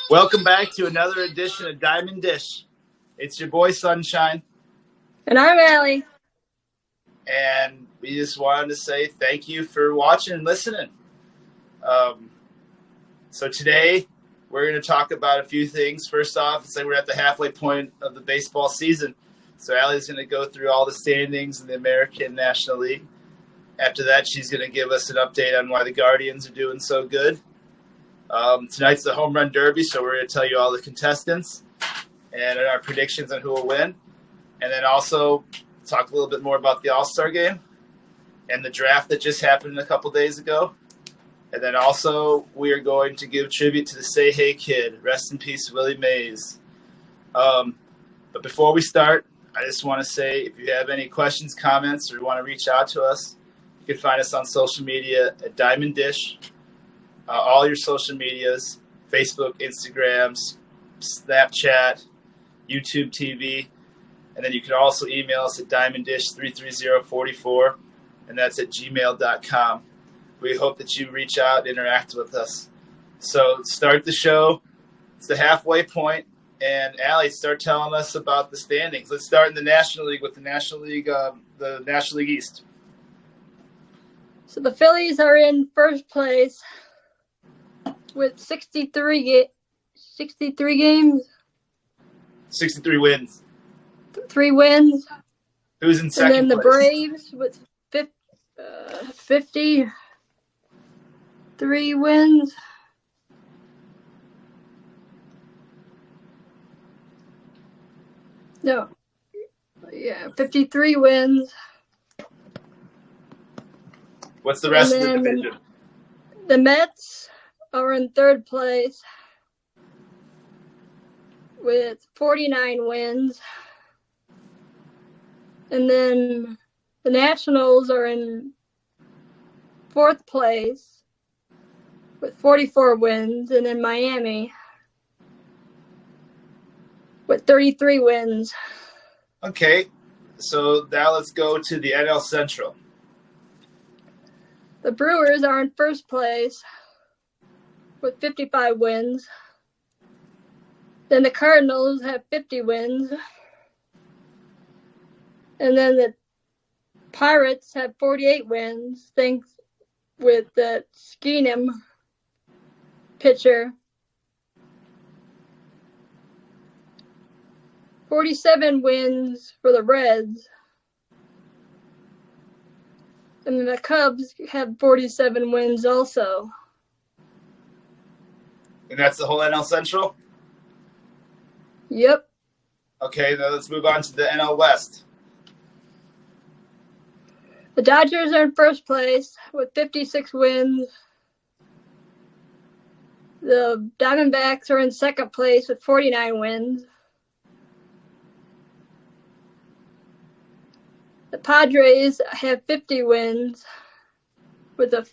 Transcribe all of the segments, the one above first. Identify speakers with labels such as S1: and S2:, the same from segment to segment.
S1: Welcome back to another edition of Diamond Dish. It's your boy Sunshine.
S2: And I'm Allie.
S1: And we just wanted to say thank you for watching and listening. So today we're going to talk about a few things. First off, it's like we're at the halfway point of the baseball season. So Allie's going to go through all the standings in the American National League. After that, she's going to give us an update on why the Guardians are doing so good. Tonight's the Home Run Derby, so we're going to tell you all the contestants and our predictions on who will win. And then also talk a little bit more about the All-Star Game and the draft that just happened a couple days ago. And then also we are going to give tribute to the Say Hey Kid. Rest in peace, Willie Mays. But before we start, I just want to say if you have any questions, comments, or you want to reach out to us, you can find us on social media at Diamond Dish. All your social medias, Facebook, Instagram, Snapchat, YouTube TV. And then you can also email us at diamonddish33044, and that's at gmail.com. We hope that you reach out and interact with us. So start the show. It's the halfway point. And Allie, start telling us about the standings. Let's start in the National League with the National League East.
S2: So the Phillies are in first place with 63 games.
S1: 63 wins.
S2: 3 wins.
S1: Who's in second place?
S2: And then the Braves with 53 wins. No. Yeah, 53 wins.
S1: What's the rest of the division?
S2: The Mets are in third place with 49 wins. And then the Nationals are in fourth place with 44 wins. And then Miami with 33 wins.
S1: Okay, so now let's go to the NL Central.
S2: The Brewers are in first place with 55 wins. Then the Cardinals have 50 wins. And then the Pirates have 48 wins, thanks with the Skeenum pitcher. 47 wins for the Reds. And then the Cubs have 47 wins also.
S1: And that's the whole NL Central?
S2: Yep.
S1: Okay, now let's move on to the NL West.
S2: The Dodgers are in first place with 56 wins. The Diamondbacks are in second place with 49 wins. The Padres have 50 wins with a 50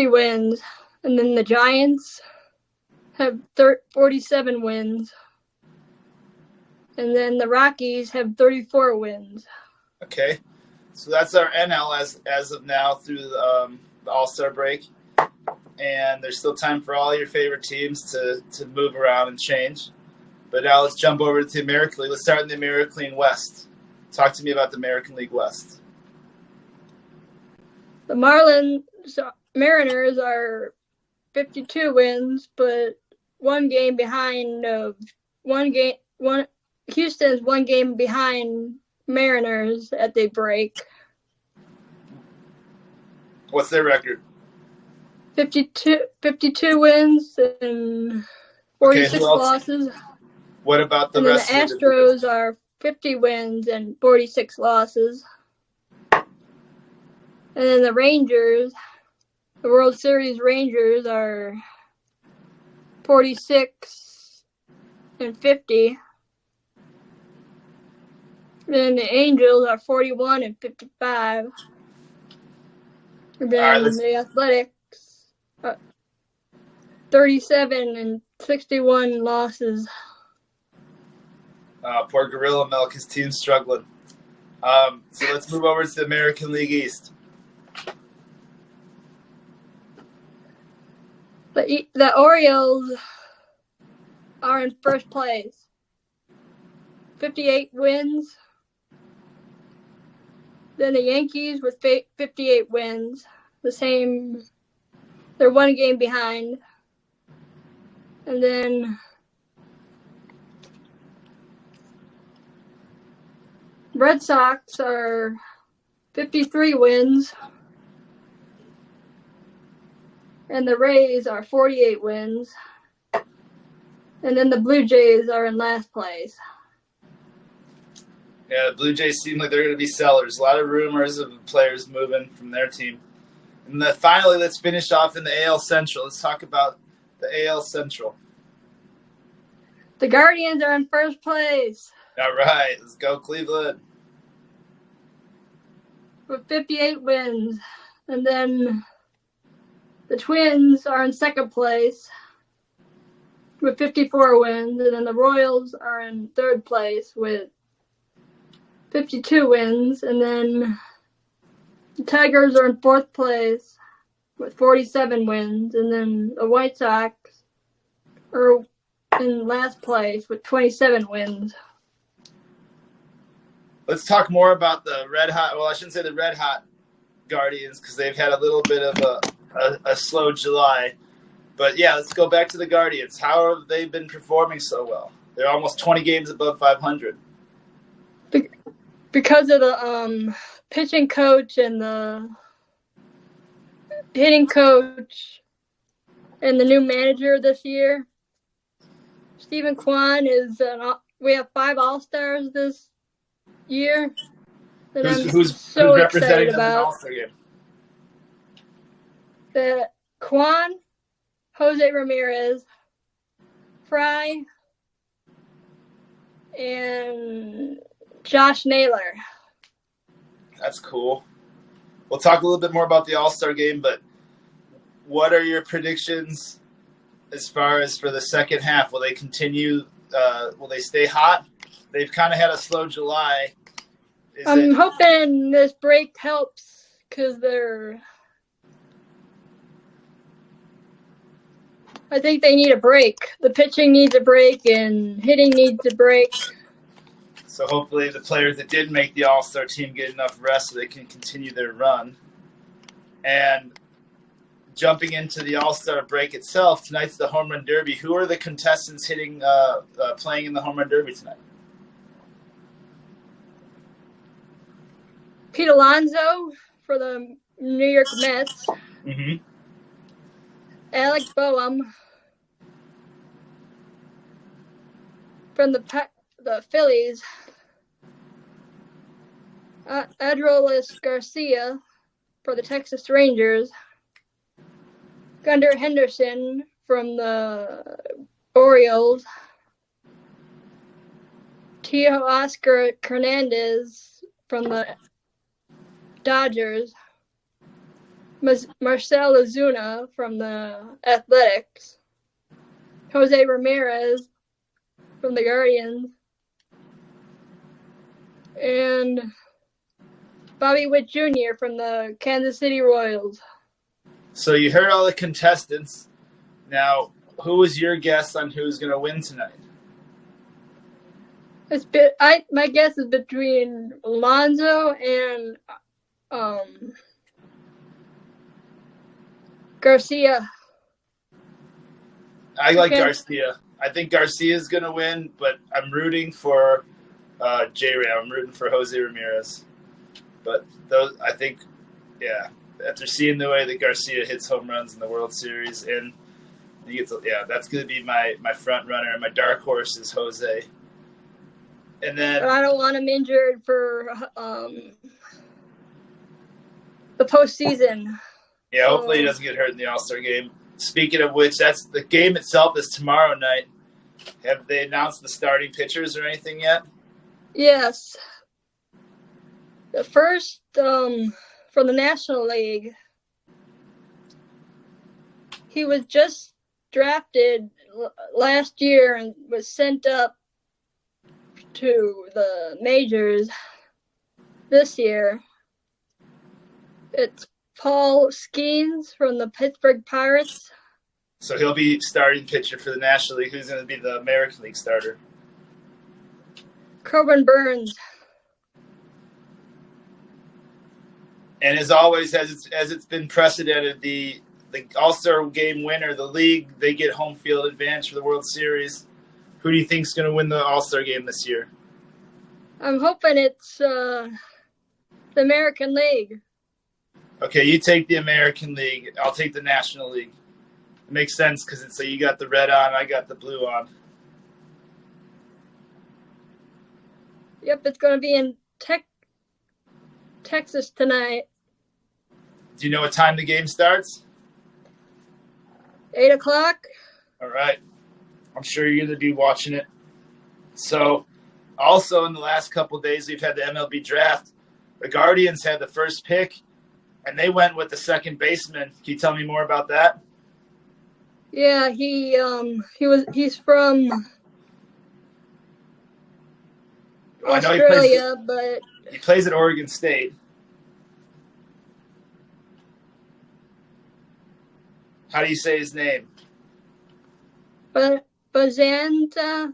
S2: wins. And then the Giants have 47 wins. And then the Rockies have 34 wins.
S1: Okay, so that's our NL as of now through the All-Star break. And there's still time for all your favorite teams to move around and change. But now let's jump over to the American League. Let's start in the American League West. Talk to me about the American League West.
S2: The Mariners are 52 wins, but Houston's one game behind Mariners at the break.
S1: What's their record?
S2: 52 wins and 46 losses.
S1: What about the rest
S2: of the Astros are 50 wins and 46 losses. And then the Rangers, the World Series Rangers are 46 and 50. Then the Angels are 41 and 55. And then the Athletics, 37 and 61 losses.
S1: Poor Gorilla Milk, his team's struggling. So let's move over to the American League East.
S2: The Orioles are in first place. 58 wins. Then the Yankees with 58 wins. The same. They're one game behind. And then Red Sox are 53 wins. And the Rays are 48 wins. And then the Blue Jays are in last place.
S1: Yeah, the Blue Jays seem like they're going to be sellers. A lot of rumors of players moving from their team. And then finally, let's finish off in the AL Central. Let's talk about the AL Central.
S2: The Guardians are in first place.
S1: All right, let's go Cleveland.
S2: With 58 wins. And then the Twins are in second place with 54 wins. And then the Royals are in third place with 52 wins. And then the Tigers are in fourth place with 47 wins. And then the White Sox are in last place with 27 wins.
S1: Let's talk more about the Red Hot. Well, I shouldn't say the Red Hot Guardians because they've had a little bit of a slow July. But, yeah, let's go back to the Guardians. How have they been performing so well? They're almost 20 games above 500.
S2: Because of the pitching coach and the hitting coach and the new manager this year. Stephen Kwan is we have 5 All-Stars this year. And
S1: who's representing them in the All-Star game?
S2: The Kwan, Jose Ramirez, Fry, and Josh Naylor.
S1: That's cool. We'll talk a little bit more about the All-Star game, but what are your predictions as far as for the second half? Will they continue? Will they stay hot? They've kind of had a slow July.
S2: I'm hoping this break helps because I think they need a break. The pitching needs a break and hitting needs a break.
S1: So hopefully the players that did make the All-Star team get enough rest so they can continue their run. And jumping into the All-Star break itself, tonight's the Home Run Derby. Who are the contestants playing in the Home Run Derby tonight?
S2: Pete Alonso for the New York Mets.
S1: Mm-hmm.
S2: Alec Boehm from the Phillies. Adolis Garcia for the Texas Rangers. Gunnar Henderson from the Orioles. Teoscar Hernandez from the Dodgers. Marcell Ozuna from the Athletics. Jose Ramirez from the Guardians. And Bobby Witt Jr. from the Kansas City Royals.
S1: So you heard all the contestants. Now, who was your guess on who's going to win tonight?
S2: My guess is between Alonso and Garcia.
S1: I like Garcia. I think Garcia is going to win, but I'm rooting for J-Ram. I'm rooting for Jose Ramirez. But I think, after seeing the way that Garcia hits home runs in the World Series, and that's going to be my front runner. And my dark horse is Jose. And then
S2: I don't want him injured for the postseason.
S1: Yeah, hopefully he doesn't get hurt in the All-Star game. Speaking of which, that's the game itself is tomorrow night. Have they announced the starting pitchers or anything yet?
S2: Yes. The first from the National League, he was just drafted last year and was sent up to the majors. this year. It's Paul Skeens from the Pittsburgh Pirates.
S1: So he'll be starting pitcher for the National League. Who's going to be the American League starter?
S2: Corbin Burns.
S1: And as always, as it's been precedented, the All-Star Game winner, the league, they get home field advantage for the World Series. Who do you think is going to win the All-Star Game this year?
S2: I'm hoping it's the American League.
S1: Okay, you take the American League. I'll take the National League. It makes sense because it's you got the red on, I got the blue on.
S2: Yep, it's going to be in Texas tonight.
S1: Do you know what time the game starts?
S2: 8 o'clock.
S1: All right. I'm sure you're going to be watching it. So, also in the last couple of days, we've had the MLB draft. The Guardians had the first pick, and they went with the second baseman. Can you tell me more about that?
S2: Yeah, he's from Australia, but
S1: he plays at Oregon State. How do you say his name?
S2: Bazanta.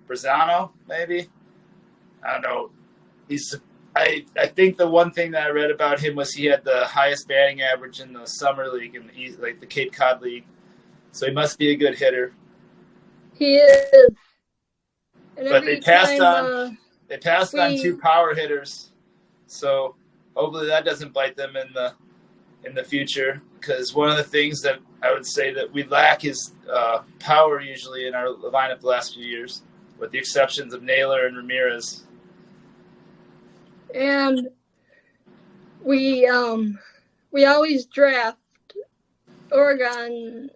S1: Brazano, maybe? I don't know. I think the one thing that I read about him was he had the highest batting average in the summer league and the Cape Cod League. So he must be a good hitter.
S2: He is. And
S1: but they passed on two power hitters. So hopefully that doesn't bite them in the future, because one of the things that I would say that we lack is power usually in our lineup the last few years, with the exceptions of Naylor and Ramirez.
S2: And we always draft Oregon.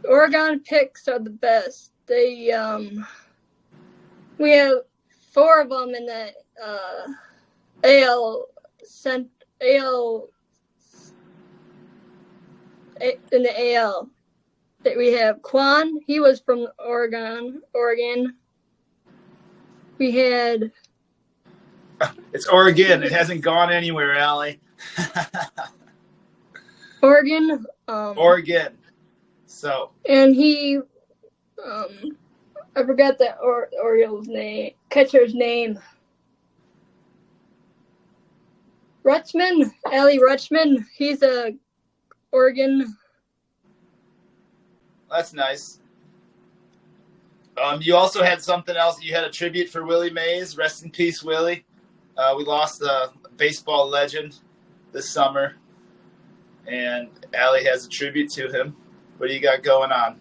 S2: Oregon picks are the best. We have 4 of them in the AL in the AL. That we have Quan. He was from Oregon. We had.
S1: It's Oregon. It hasn't gone anywhere, Allie.
S2: Oregon.
S1: Oregon. So.
S2: And he, I forgot the Orioles name, catcher's name. Rutschman, Allie Rutschman. He's a Oregon.
S1: That's nice. You also had something else. You had a tribute for Willie Mays. Rest in peace, Willie. We lost a baseball legend this summer, and Allie has a tribute to him. What do you got going on?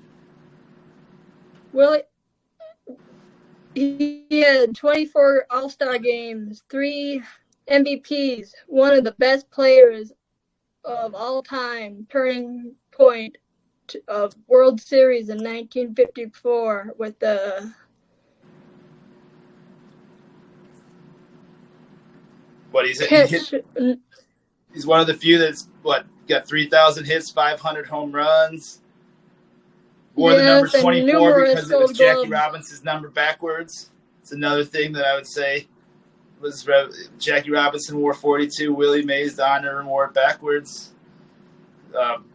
S2: Willie, he had 24 All-Star games, 3 MVPs, one of the best players of all time, turning point of World Series in 1954 with the
S1: he's one of the few that's got 3,000 hits, 500 home runs. Wore the number 24 because it was Jackie Robinson's number backwards. It's another thing that I would say was Jackie Robinson wore 42, Willie Mays the honor and wore it backwards.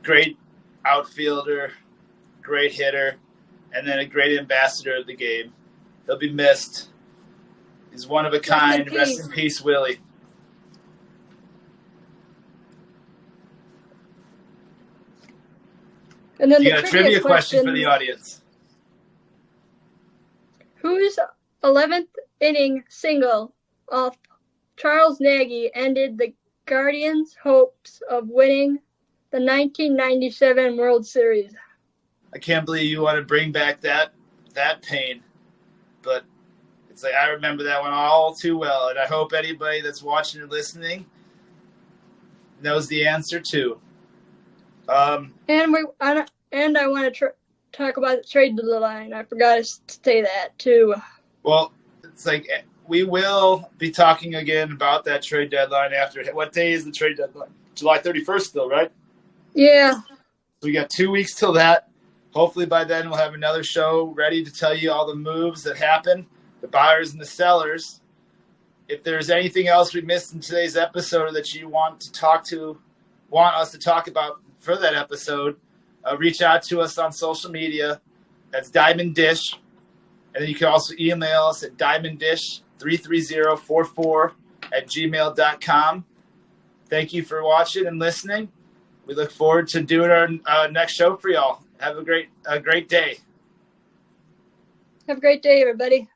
S1: Great outfielder, great hitter, and then a great ambassador of the game. He'll be missed. He's one of a kind. Rest in peace, Willie.
S2: And then
S1: you got a trivia question for the audience.
S2: Whose 11th inning single off Charles Nagy ended the Guardians' hopes of winning the 1997 World Series?
S1: I can't believe you want to bring back that pain, but it's like I remember that one all too well, and I hope anybody that's watching or listening knows the answer too.
S2: And I want to talk about the trade deadline. I forgot to say that too.
S1: Well, it's like we will be talking again about that trade deadline after. What day is the trade deadline? July 31st still, right?
S2: Yeah.
S1: So we got 2 weeks till that. Hopefully by then we'll have another show ready to tell you all the moves that happen. the buyers and the sellers. If there's anything else we missed in today's episode or that you want us to talk about for that episode, reach out to us on social media. That's Diamond Dish. And then you can also email us at diamonddish33044@gmail.com. Thank you for watching and listening. We look forward to doing our next show for y'all. Have a great day.
S2: Have a great day, everybody.